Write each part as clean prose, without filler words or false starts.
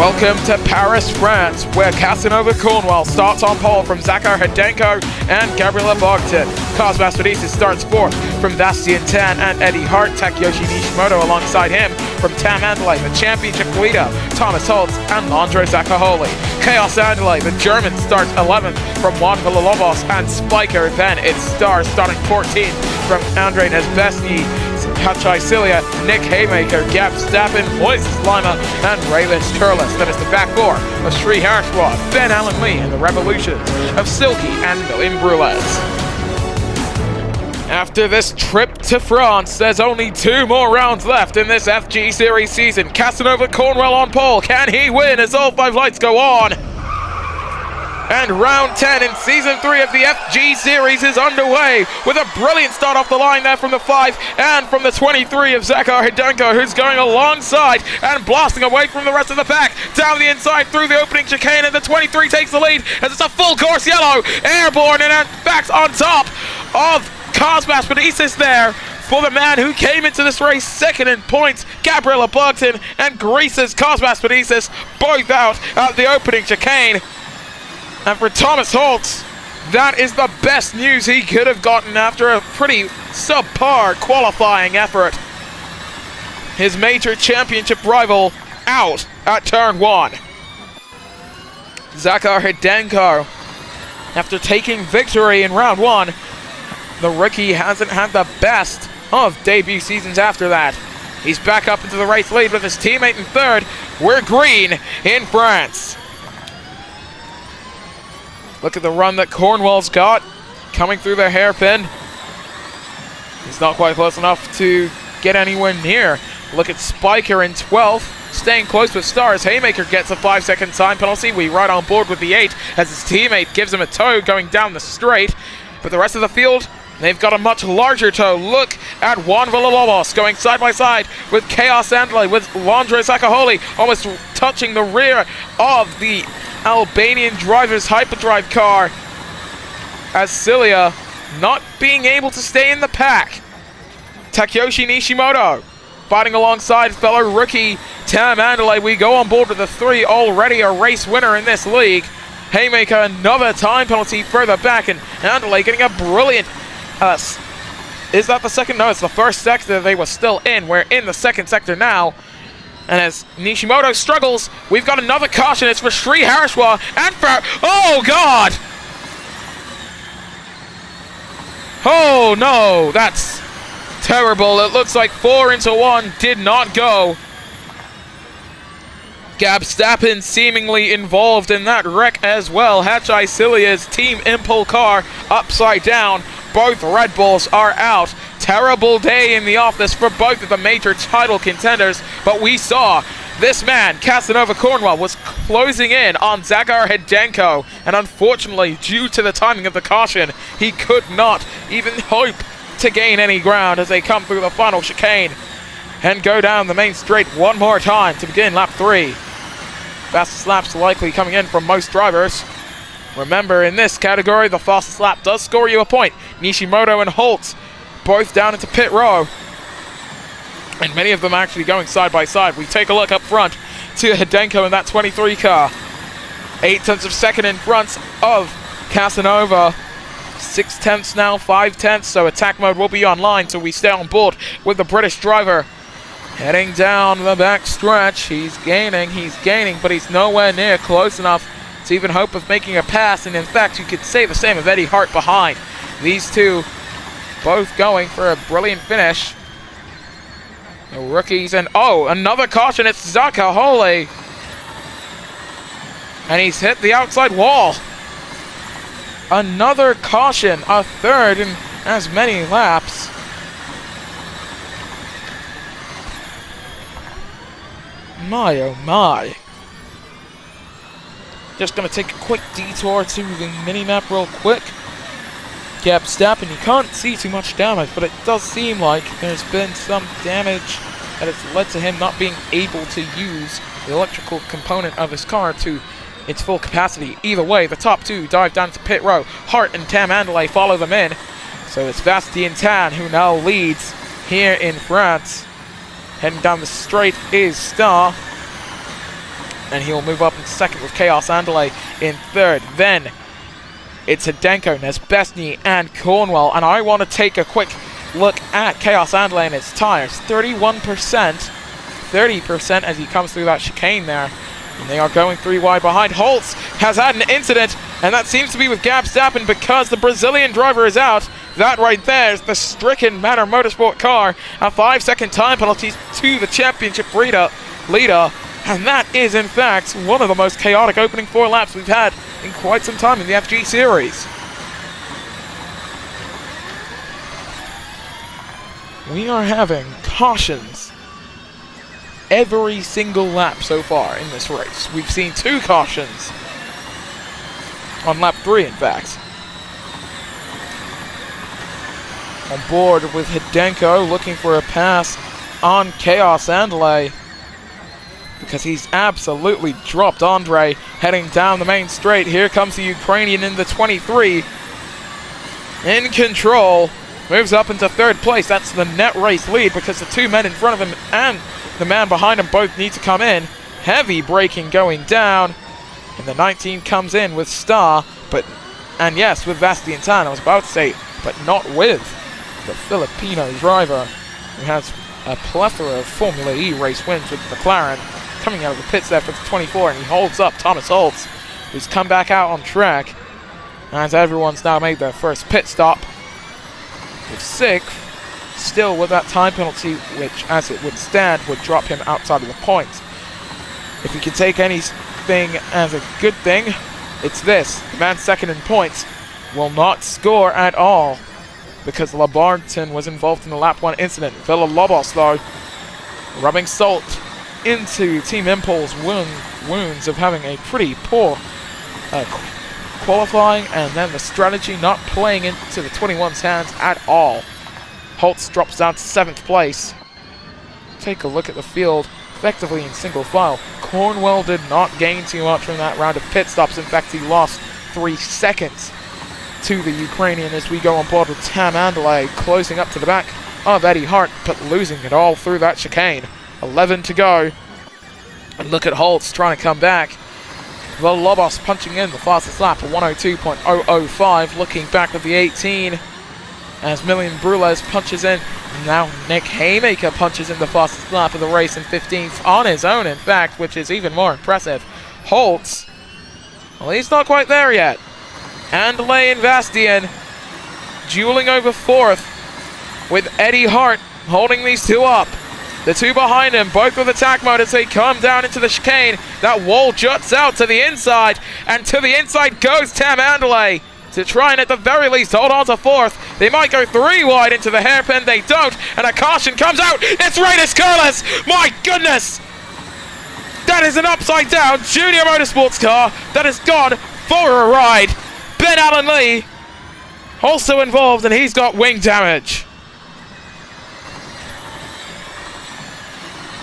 Welcome to Paris, France, where Casanova Cornwell starts on pole from Zakhar Hedenko and Gabriela Bogdan. Cosmas Felices starts fourth from Bastien Tan and Eddie Hart. Takeyoshi Nishimoto alongside him from Tam Andalay, the championship leader, Thomas Holtz and Landro Zakaholi. Chaos Andalay, the German, starts 11th from Juan Villalobos and Spiker. Then it's Stars starting 14th from Andrei Nesbesny, Hachai Cilia, Nick Haymaker, Gab Stappen, Moises Lima, and Raylis Turles. That is the back four of Sri Harshwad, Ben Allen Lee, and the Revolutions of Silky and William Brules. After this trip to France, there's only 2 more rounds left in this FG Series season. Casanova Cornwell on pole. Can he win as all 5 lights go on? And round 10 in season 3 of the FG Series is underway with a brilliant start off the line there from the 5 and from the 23 of Zakhar Hedenko, who's going alongside and blasting away from the rest of the pack. Down the inside through the opening chicane, and the 23 takes the lead as it's a full course yellow. Airborne and in fact on top of Cosmas Felices there for the man who came into this race second in points, Gabriela Bogdan, and Greece's Cosmas Felices, both out at the opening chicane. And for Thomas Holtz, that is the best news he could have gotten after a pretty subpar qualifying effort. His major championship rival out at turn 1. Zakhar Hedenko, after taking victory in round 1, the rookie hasn't had the best of debut seasons after that. He's back up into the race lead with his teammate in third. We're green in France. Look at the run that Cornwell's got, coming through the hairpin. He's not quite close enough to get anywhere near. Look at Spiker in 12th, staying close with Stars. Haymaker gets a 5-second time penalty. We right on board with the 8 as his teammate gives him a tow going down the straight. But the rest of the field, they've got a much larger tow. Look at Juan Villalobos going side by side with Chaos Andalay, with Landro Zakaholi almost touching the rear of the Albanian driver's hyperdrive car, as Cilia not being able to stay in the pack. Takeyoshi Nishimoto fighting alongside fellow rookie Tam Andalay. We go on board with the 3, already a race winner in this league. Haymaker, another time penalty further back, and Andalay getting a brilliant is that the second? No, it's the first sector they were still in. We're in the second sector now. And as Nishimoto struggles, we've got another caution. It's for Sri Harshwa and for... Oh, God! Oh, no. That's terrible. It looks like 4 into 1 did not go. Gab Stappen seemingly involved in that wreck as well. Hachai Cilia's Team Impul car upside down. Both Red Bulls are out. Terrible day in the office for both of the major title contenders, but we saw this man, Casanova Cornwell, was closing in on Zakhar Hedenko, and unfortunately, due to the timing of the caution, he could not even hope to gain any ground as they come through the final chicane and go down the main straight one more time to begin lap 3. Fastest laps likely coming in from most drivers. Remember, in this category, the fastest lap does score you a point. Nishimoto and Holtz both down into pit row, and many of them actually going side by side. We take a look up front to Hedenko in that 23 car. 0.8 of second in front of Casanova. 0.6 now, 0.5, so attack mode will be online, so we stay on board with the British driver. Heading down the back stretch, he's gaining, but he's nowhere near close enough to even hope of making a pass, and in fact, you could say the same of Eddie Hart behind. These two both going for a brilliant finish. The rookies, and oh, another caution, it's Zakaholi. And he's hit the outside wall. Another caution, a third in as many laps. My oh my. Just gonna take a quick detour to the mini-map real quick. Gab Stappen, you can't see too much damage, but it does seem like there's been some damage that has led to him not being able to use the electrical component of his car to its full capacity. Either way, the top 2 dive down to pit row. Hart and Tam Andalay follow them in. So it's Bastien Tan who now leads here in France. Heading down the straight is Star. and he'll move up in second with Chaos Andale in third. Then it's Hdenko, Nesbesny, and Cornwell, and I want to take a quick look at Chaos Andale and his tires. 31%, 30% as he comes through that chicane there. And they are going 3 wide behind. Holtz has had an incident, and that seems to be with Gab Stappen because the Brazilian driver is out. That right there is the stricken Manor Motorsport car. A 5-second time penalty to the championship leader. And that is, in fact, one of the most chaotic opening 4 laps we've had in quite some time in the FG Series. We are having cautions every single lap so far in this race. We've seen 2 cautions on lap 3, in fact. On board with Hdenko, looking for a pass on Chaos Andale because he's absolutely dropped Andre heading down the main straight. Here comes the Ukrainian in the 23. In control. Moves up into 3rd place. That's the net race lead because the 2 men in front of him and the man behind him both need to come in. Heavy braking going down. And the 19 comes in with Star, and yes, with Vastian Tan, I was about to say, but not with the Filipino driver who has a plethora of Formula E race wins with McLaren. Coming out of the pits there for the 24, and he holds up Thomas Holtz, who's come back out on track. As everyone's now made their first pit stop. With 6th, still with that time penalty, which, as it would stand, would drop him outside of the points. If we can take anything as a good thing, it's this. The man second in points will not score at all because Labarton was involved in the lap 1 incident. Villalobos, though, rubbing salt into Team Impul's wounds of having a pretty poor qualifying, and then the strategy not playing into the 21's hands at all. Holtz drops down to 7th place. Take a look at the field, effectively in single file. Cornwell did not gain too much from that round of pit stops. In fact, he lost 3 seconds to the Ukrainian as we go on board with Tam Andale closing up to the back of Eddie Hart, but losing it all through that chicane. 11 to go. And look at Holtz trying to come back. Villalobos punching in the fastest lap, a 102.005, looking back with the 18 as Million Brules punches in. Now Nick Haymaker punches in the fastest lap of the race in 15th on his own, in fact, which is even more impressive. Holtz, well, he's not quite there yet. Andale and Vastian dueling over 4th with Eddie Hart holding these 2 up. The 2 behind him, both with attack mode as they come down into the chicane. That wall juts out to the inside, and to the inside goes Tam Andale to try and at the very least hold on to 4th. They might go 3 wide into the hairpin, they don't, and a caution comes out. It's Raiders Curlers! My goodness! That is an upside down Junior Motorsports car that has gone for a ride. Ben Allen Lee also involved, and he's got wing damage.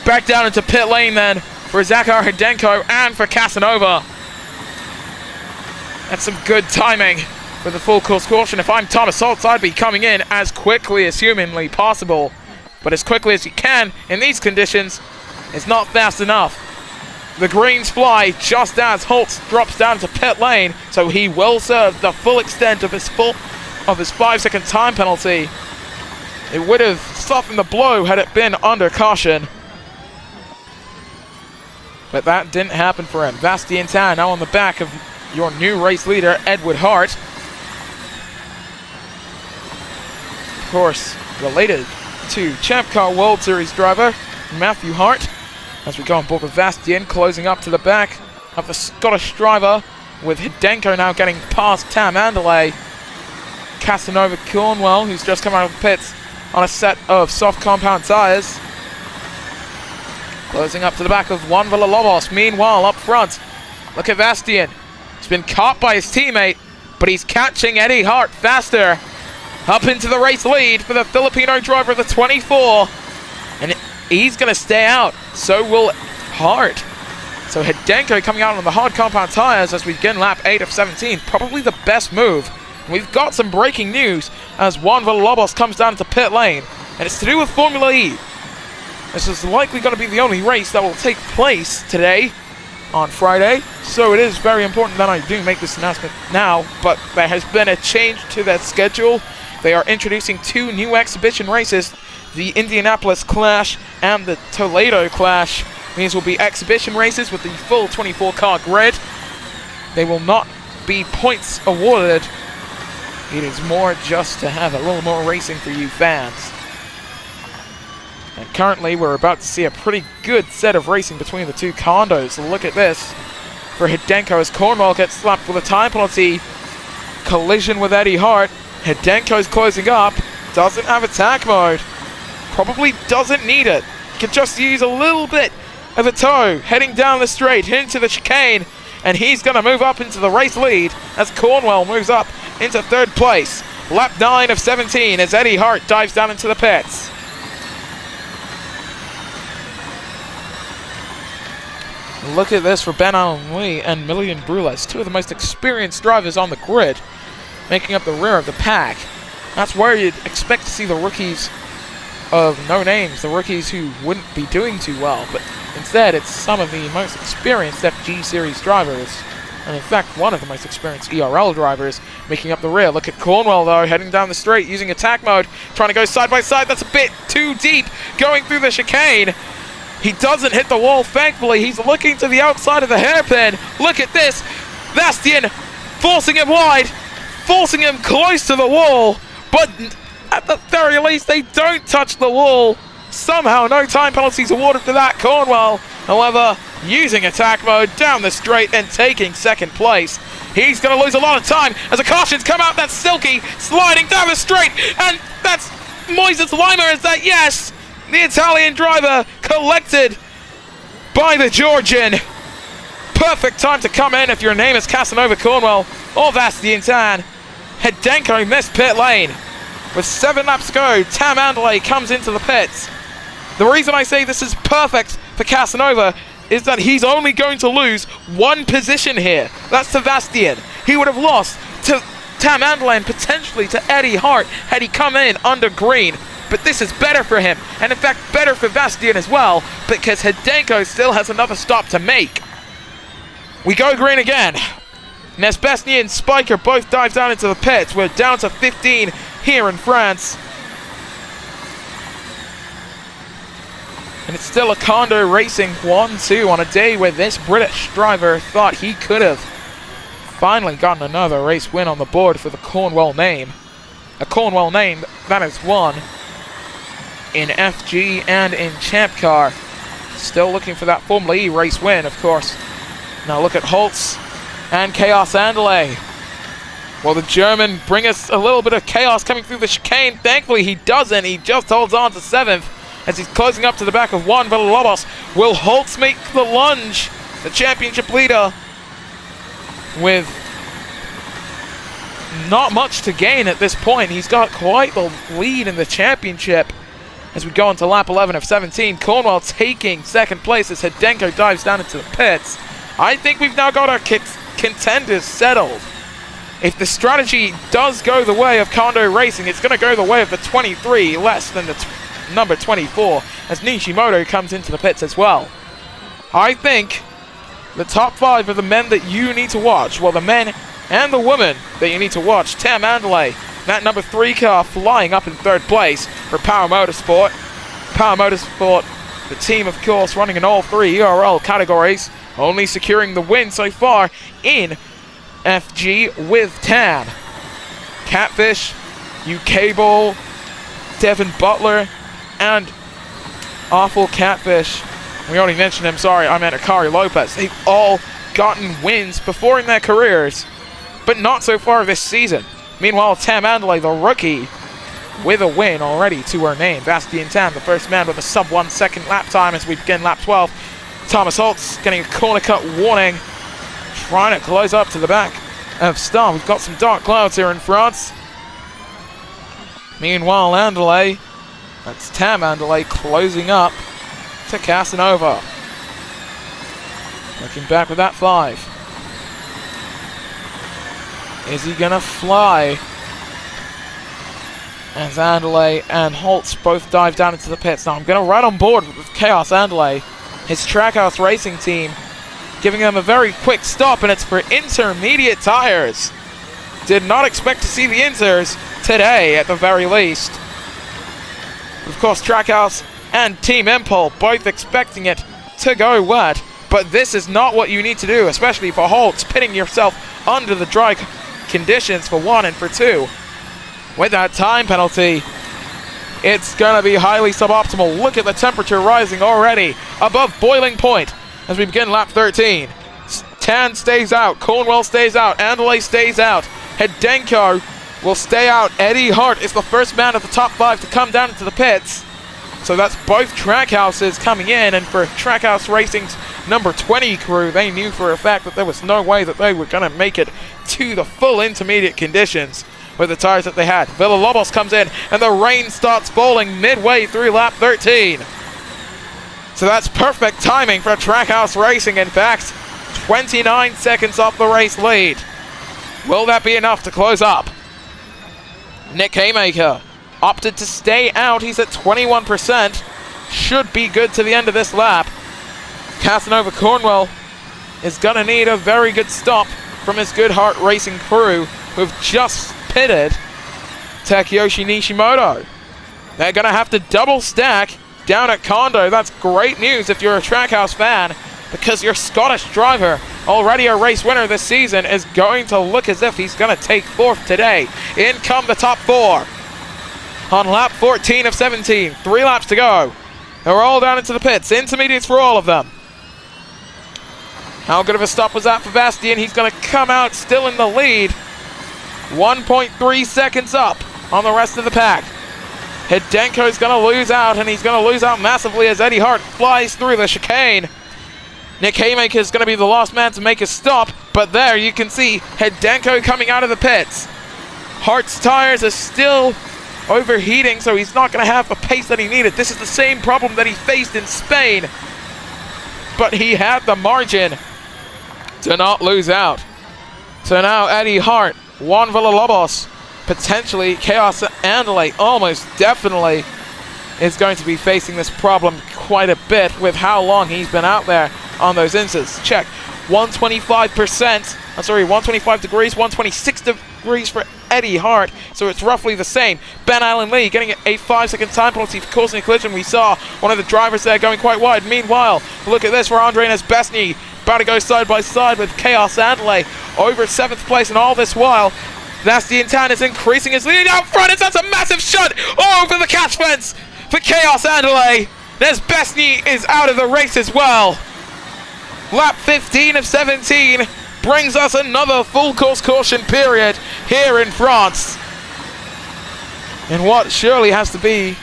Back down into pit lane then for Zakhar Hdenko and for Casanova. That's some good timing for the full course caution. If I'm Thomas Holtz, I'd be coming in as quickly as humanly possible. But as quickly as you can in these conditions is not fast enough. The greens fly just as Holtz drops down to pit lane, so he will serve the full extent of his 5-second time penalty. It would have softened the blow had it been under caution. But that didn't happen for him. Vastian Tan now on the back of your new race leader, Edward Hart. Of course, related to Champ Car World Series driver Matthew Hart. As we go on board with Vastian, closing up to the back of the Scottish driver, with Hdenko now getting past Tam Andale. Casanova Cornwell, who's just come out of the pits on a set of soft compound tyres. Closing up to the back of Juan Villalobos. Meanwhile, up front, look at Vastian. He's been caught by his teammate, but he's catching Eddie Hart faster. Up into the race lead for the Filipino driver of the 24. And he's going to stay out. So will Hart. So Hdenko coming out on the hard compound tyres as we begin lap 8 of 17. Probably the best move. And we've got some breaking news as Juan Villalobos comes down to pit lane. And it's to do with Formula E. This is likely going to be the only race that will take place today on Friday, so it is very important that I do make this announcement now, but there has been a change to that schedule. They are introducing 2 new exhibition races, the Indianapolis Clash and the Toledo Clash. These will be exhibition races with the full 24-car grid. They will not be points awarded. It is more just to have a little more racing for you fans. And currently we're about to see a pretty good set of racing between the 2 condos. Look at this. For Hiddenko as Cornwell gets slapped with a time penalty. Collision with Eddie Hart. Hiddenko's closing up. Doesn't have attack mode. Probably doesn't need it. Can just use a little bit of a toe heading down the straight into the chicane. And he's going to move up into the race lead as Cornwell moves up into 3rd place. Lap 9 of 17 as Eddie Hart dives down into the pits. Look at this for Ben Allen Lee and Million Brules, 2 of the most experienced drivers on the grid, making up the rear of the pack. That's where you'd expect to see the rookies of no names, the rookies who wouldn't be doing too well, but instead it's some of the most experienced FG Series drivers, and in fact one of the most experienced ERL drivers making up the rear. Look at Cornwell though, heading down the straight using attack mode, trying to go side by side. That's a bit too deep, going through the chicane. He doesn't hit the wall, thankfully. He's looking to the outside of the hairpin. Look at this. Bastian forcing him wide, forcing him close to the wall. But at the very least, they don't touch the wall. Somehow, no time penalties awarded for that. Cornwell, however, using attack mode down the straight and taking 2nd place. He's going to lose a lot of time as the cautions come out. That's Silky sliding down the straight. And that's Moises Leimer. Is that? Yes. The Italian driver collected by the Georgian. Perfect time to come in if your name is Casanova Cornwell or Bastian Tan. Hiddenko missed pit lane. With 7 laps to go, Tam Andalay comes into the pits. The reason I say this is perfect for Casanova is that he's only going to lose 1 position here. That's to Bastian. He would have lost to Tam Andalay and potentially to Eddie Hart had he come in under green. But this is better for him, and in fact better for Bastian as well, because Hiddenko still has another stop to make. We go green again. Nesbesny and Spiker both dive down into the pits. We're down to 15 here in France. And it's still a condo racing 1-2 on a day where this British driver thought he could have finally gotten another race win on the board for the Cornwell name. A Cornwell name that has won in FG and in Champ Car. Still looking for that Formula E race win, of course. Now look at Holtz and Chaos Andalay. Well, the German bring us a little bit of chaos coming through the chicane. Thankfully, he doesn't. He just holds on to 7th as he's closing up to the back of Juan Villalobos. Will Holtz make the lunge? The championship leader with not much to gain at this point. He's got quite the lead in the championship. As we go into lap 11 of 17, Cornwell taking 2nd place as Hiddenko dives down into the pits. I think we've now got our contenders settled. If the strategy does go the way of condo racing, it's going to go the way of the 23, less than the number 24, as Nishimoto comes into the pits as well. I think the top 5 are the men that you need to watch. Well, the men and the women that you need to watch. Tam Andalay, that number 3 car flying up in 3rd place for Power Motorsport. Power Motorsport, the team, of course, running in all 3 ERL categories, only securing the win so far in FG with Tam. Catfish, UK Ball, Devin Butler, and Awful Catfish. We already mentioned him, sorry, I meant Akari Lopez. They've all gotten wins before in their careers, but not so far this season. Meanwhile, Tam Andalay, the rookie, with a win already to her name. Bastian Tam, the first man with a sub 1 second lap time as we begin lap 12. Thomas Holtz getting a corner cut warning, trying to close up to the back of Star. We've got some dark clouds here in France. Meanwhile, Andalay, that's Tam Andalay closing up to Casanova. Looking back with that 5. Is he gonna fly? As Andalay and Holtz both dive down into the pits. Now I'm gonna ride on board with Chaos Andalay. His Trackhouse Racing team giving them a very quick stop, and it's for intermediate tires. Did not expect to see the inters today at the very least. Of course, Trackhouse and Team Impul both expecting it to go wet, but this is not what you need to do, especially for Holtz, pitting yourself under the dry conditions for 1 and for 2. With that time penalty, it's going to be highly suboptimal. Look at the temperature rising already above boiling point as we begin lap 13. Tan stays out, Cornwell stays out, Andale stays out, Hedenko will stay out. Eddie Hart is the first man of the top 5 to come down into the pits. So that's both Trackhouses coming in, and for Trackhouse Racing's number 20 crew, they knew for a fact that there was no way that they were going to make it to the full intermediate conditions with the tires that they had. Villalobos comes in, and the rain starts falling midway through lap 13. So that's perfect timing for Trackhouse Racing. In fact, 29 seconds off the race lead. Will that be enough to close up? Nick Haymaker opted to stay out. He's at 21%. Should be good to the end of this lap. Casanova Cornwell is going to need a very good stop from his Goodhart Racing crew, who've just pitted Takeyoshi Nishimoto. They're going to have to double stack down at Kondo. That's great news if you're a Trackhouse fan, because your Scottish driver, already a race winner this season, is going to look as if he's going to take 4th today. In come the top 4 on lap 14 of 17. 3 laps to go. They're all down into the pits. Intermediates for all of them. How good of a stop was that for Bastian? He's going to come out still in the lead. 1.3 seconds up on the rest of the pack. Hedenko's going to lose out, and he's going to lose out massively as Eddie Hart flies through the chicane. Nick Haymaker is going to be the last man to make a stop, but there you can see Hedenko coming out of the pits. Hart's tires are still overheating, so he's not going to have the pace that he needed. This is the same problem that he faced in Spain, but he had the margin to not lose out. So now Eddie Hart, Juan Villalobos, potentially Chaos Andale, almost definitely is going to be facing this problem quite a bit with how long he's been out there on those instances. Check, 125 degrees, 126 degrees for Eddie Hart, so it's roughly the same. Ben Allen Lee getting a 5-second time penalty for causing a collision. We saw one of the drivers there going quite wide. Meanwhile, look at this for Andre Nesbesny, about to go side by side with Chaos Andale over 7th place, and all this while Bastian Tan is increasing his lead out front. That's a massive shot over the catch fence for Chaos Andale. Nesbesny is out of the race as well. Lap 15 of 17 brings us another full course caution period here in France, in what surely has to be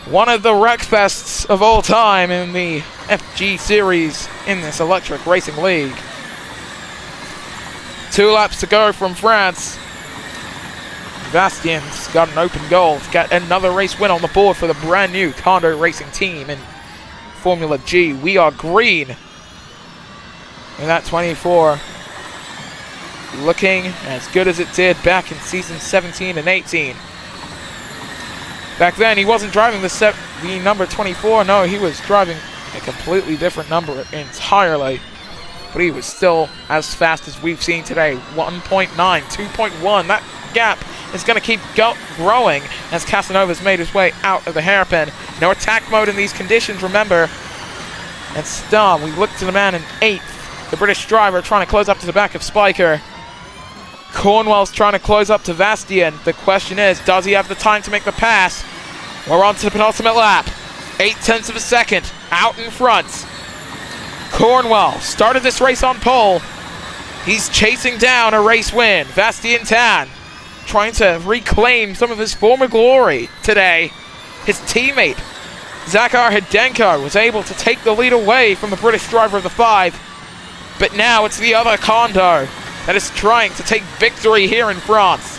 one of the wreckfests of all time in the FG Series in this electric racing league. 2 laps to go from France. Bastian's got an open goal to get another race win on the board for the brand new Kondo Racing team in Formula G. We are green. And that 24 looking as good as it did back in season 17 and 18. Back then, he wasn't driving the number 24. No, he was driving a completely different number entirely. But he was still as fast as we've seen today. 1.9, 2.1. That gap is going to keep growing as Casanova's made his way out of the hairpin. No attack mode in these conditions, remember. And still, we look to the man in 8th. The British driver trying to close up to the back of Spiker. Cornwell's trying to close up to Bastian. The question is, does he have the time to make the pass? We're on to the penultimate lap. 0.8 of a second out in front. Cornwell started this race on pole. He's chasing down a race win. Bastian Tan trying to reclaim some of his former glory today. His teammate, Zakhar Hedenko, was able to take the lead away from the British driver of the 5. But now it's the other Kondo that is trying to take victory here in France.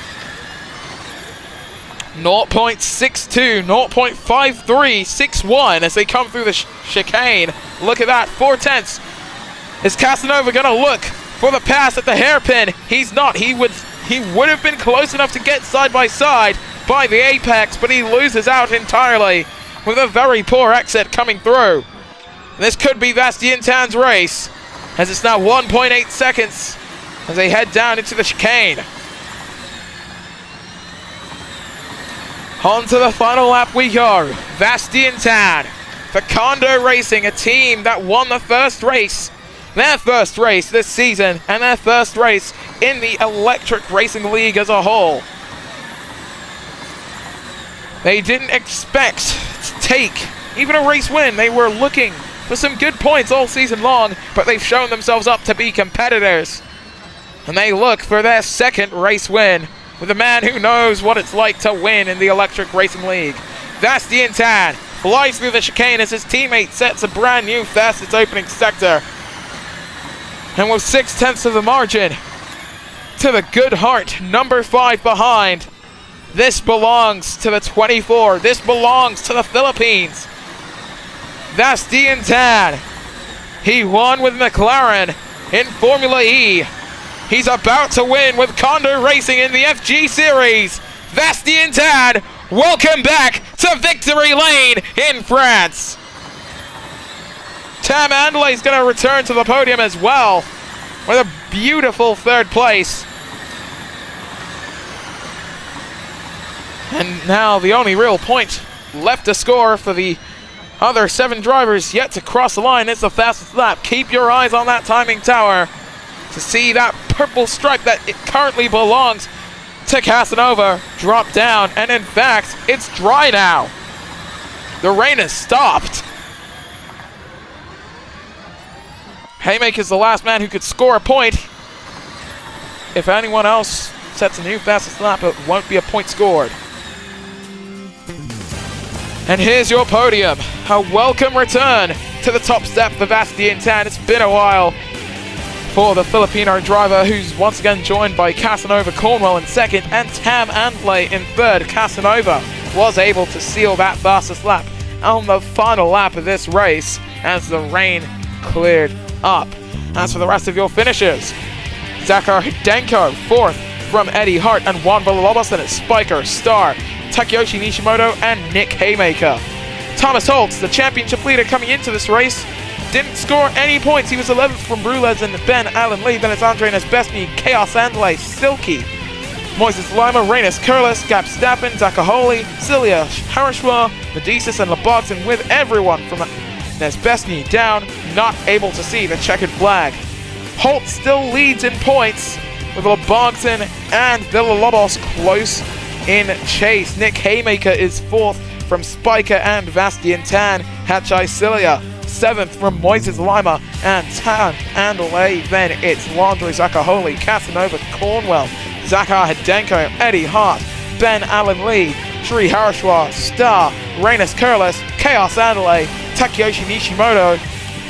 0.62, 0.53, 61 as they come through the chicane. Look at that, 4/10. Is Casanova going to look for the pass at the hairpin? He's not. He would have been close enough to get side by side by the apex, but he loses out entirely with a very poor exit coming through. This could be Vastientan's race, as it's now 1.8 seconds as they head down into the chicane. On to the final lap we go. Vastientan for Kondo Racing, a team that won the first race, their first race this season, and their first race in the Electric Racing League as a whole. They didn't expect to take even a race win. They were looking for some good points all season long, but they've shown themselves up to be competitors. And they look for their second race win with a man who knows what it's like to win in the Electric Racing League. Vastientan flies through the chicane as his teammate sets a brand new fastest opening sector. And with 6/10 of the margin to the good heart, number 5 behind. This belongs to the 24. This belongs to the Philippines. Vastientan. He won with McLaren in Formula E. He's about to win with Kondo Racing in the FG Series. Vastientan, welcome back to victory lane in France. Tam Andley is going to return to the podium as well with a beautiful third place. And now the only real point left to score for the other 7 drivers yet to cross the line is the fastest lap. Keep your eyes on that timing tower to see that purple stripe that it currently belongs to Casanova drop down. And in fact, it's dry now. The rain has stopped. Haymaker's the last man who could score a point. If anyone else sets a new fastest lap, it won't be a point scored. And here's your podium. A welcome return to the top step for Vastientan. It's been a while for the Filipino driver, who's once again joined by Casanova Cornwell in second and Tam Andley in third. Casanova was able to seal that fastest lap on the final lap of this race as the rain cleared up. As for the rest of your finishers, Zakar Hidenko, 4th from Eddie Hart and Juan Villalobos, and it's Spiker, Star, Takeyoshi Nishimoto, and Nick Haymaker. Thomas Holtz, the championship leader coming into this race, didn't score any points. He was 11th from Brulez and Ben Allen Lee. Then it's Andre Nesbesny, Chaos Andley, Silky, Moises Lima, Reynes Curlis, Gab Stappen, Zakaholi, Cilia Harishwa, Medicis, and Labox, and with everyone from Nesbesny down, not able to see the checkered flag. Holtz still leads in points with Labogson and Villalobos close in chase. Nick Haymaker is 4th from Spiker and Vastientan. Hachai Cilia 7th from Moises Lima and Tan Andalay. Then it's Landry Zakaholi, Casanova Cornwell, Zakar Hidenko, Eddie Hart, Ben Allen Lee, Sri Harishwa, Star, Reynes Curlis, Chaos Andalay, Takeyoshi Nishimoto,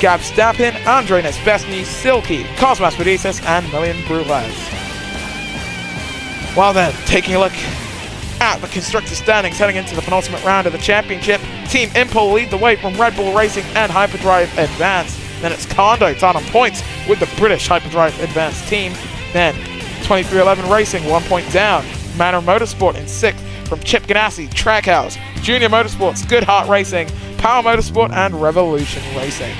Gab Stappen, Andre Nesbesny, Silky, Cosmas Medicis, and Million Brulez. Well then, taking a look at the constructors standings heading into the penultimate round of the championship, Team Impul lead the way from Red Bull Racing and Hyperdrive Advanced. Then it's Kondo on points with the British Hyperdrive Advanced team. Then 2311 Racing 1 point down. Manor Motorsport in 6th from Chip Ganassi, Trackhouse, Junior Motorsports, Good Heart Racing, Power Motorsport, and Revolution Racing.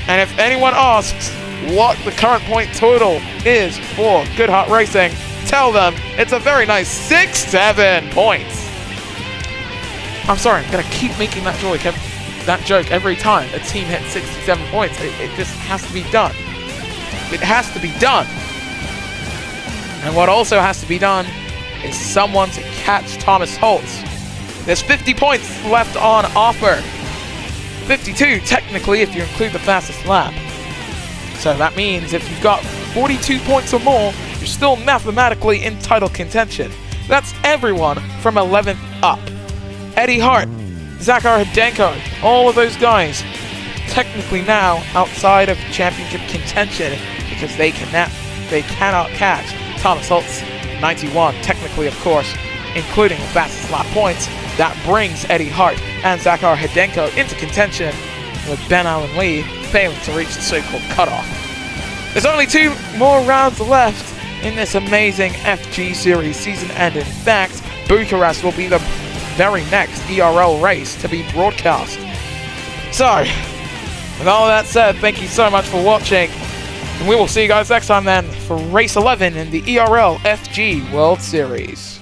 And if anyone asks what the current point total is for Good Heart Racing, tell them it's a very nice 6-7 points. I'm sorry, I'm going to keep making that joke every time a team hits 67 points. It just has to be done. It has to be done. And what also has to be done is someone to catch Thomas Holtz. There's 50 points left on offer. 52 technically if you include the fastest lap. So that means if you've got 42 points or more, you're still mathematically in title contention. That's everyone from 11th up. Eddie Hart, Zakar Hidenko, all of those guys technically now outside of championship contention because they cannot catch Thomas Holtz, 91, technically of course, including the fastest lap points. That brings Eddie Hart and Zakar Hidenko into contention, with Ben Allen Lee failing to reach the so-called cutoff. There's only 2 more rounds left in this amazing FG Series season, and in fact, Bucharest will be the very next ERL race to be broadcast. So, With all that said, thank you so much for watching. And we will see you guys next time then for Race 11 in the ERL FG World Series.